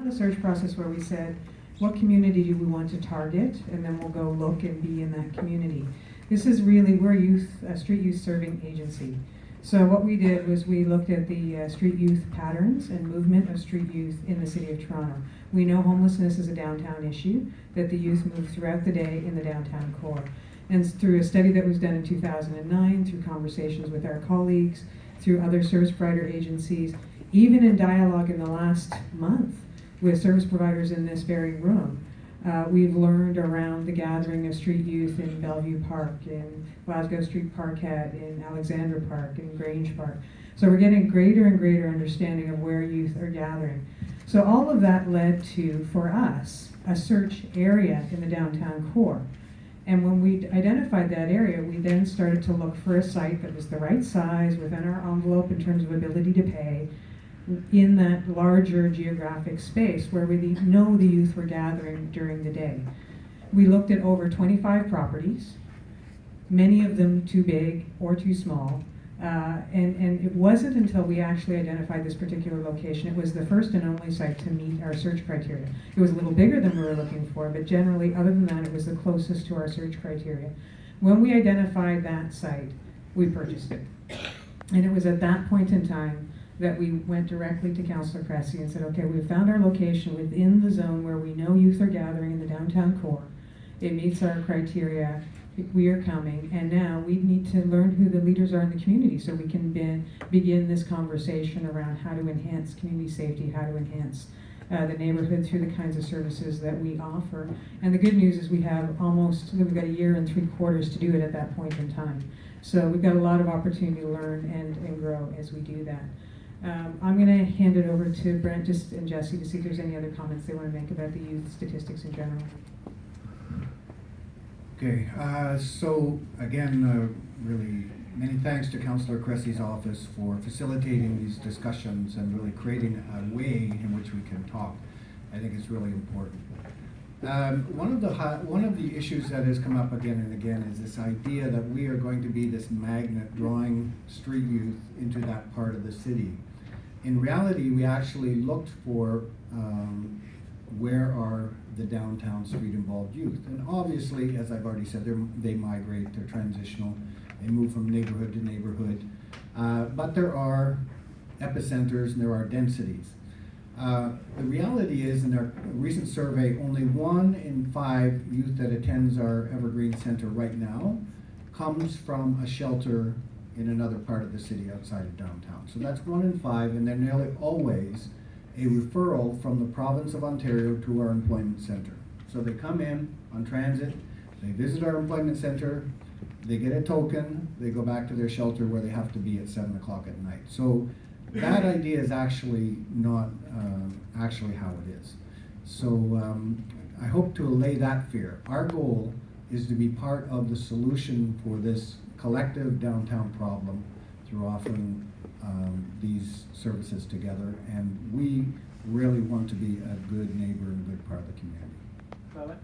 a search process where we said, what community do we want to target? And then we'll go look and be in that community. This is really, we're a street youth serving agency. So what we did was we looked at the street youth patterns and movement of street youth in the city of Toronto. We know homelessness is a downtown issue, that the youth move throughout the day in the downtown core. And through a study that was done in 2009, through conversations with our colleagues, through other service provider agencies, even in dialogue in the last month with service providers in this very room, we've learned around the gathering of street youth in Bellevue Park, in Glasgow Street Parkhead, in Alexandra Park, in Grange Park. So we're getting greater and greater understanding of where youth are gathering. So all of that led to, for us, a search area in the downtown core. And when we identified that area, we then started to look for a site that was the right size, within our envelope in terms of ability to pay, in that larger geographic space where we know the youth were gathering during the day. We looked at over 25 properties, many of them too big or too small, and it wasn't until we actually identified this particular location, it was the first and only site to meet our search criteria. It was a little bigger than we were looking for, but generally, other than that, it was the closest to our search criteria. When we identified that site, we purchased it. And it was at that point in time that we went directly to Councillor Cressy and said, okay, we've found our location within the zone where we know youth are gathering in the downtown core. It meets our criteria. We are coming, and now we need to learn who the leaders are in the community so we can begin this conversation around how to enhance community safety, how to enhance the neighborhood through the kinds of services that we offer. And the good news is we've got a year and 3/4 to do it at that point in time. So we've got a lot of opportunity to learn and grow as we do that. I'm going to hand it over to Brent and Jesse to see if there's any other comments they want to make about the youth statistics in general. Okay, so again, really many thanks to Councillor Cressy's office for facilitating these discussions and really creating a way in which we can talk. I think it's really important. One of the issues that has come up again and again is this idea that we are going to be this magnet drawing street youth into that part of the city. In reality, we actually looked for where are the downtown street involved youth. And obviously, as I've already said, they migrate, they're transitional, they move from neighborhood to neighborhood. But there are epicenters and there are densities. The reality is, in our recent survey, only 1 in 5 youth that attends our Evergreen Center right now comes from a shelter in another part of the city outside of downtown. So that's 1 in 5, and they're nearly always a referral from the province of Ontario to our employment center. So they come in on transit, they visit our employment center, they get a token, they go back to their shelter where they have to be at 7 o'clock at night. So that idea is actually not actually how it is. So I hope to allay that fear. Our goal is to be part of the solution for this collective downtown problem through offering these services together, and we really want to be a good neighbor and a good part of the community.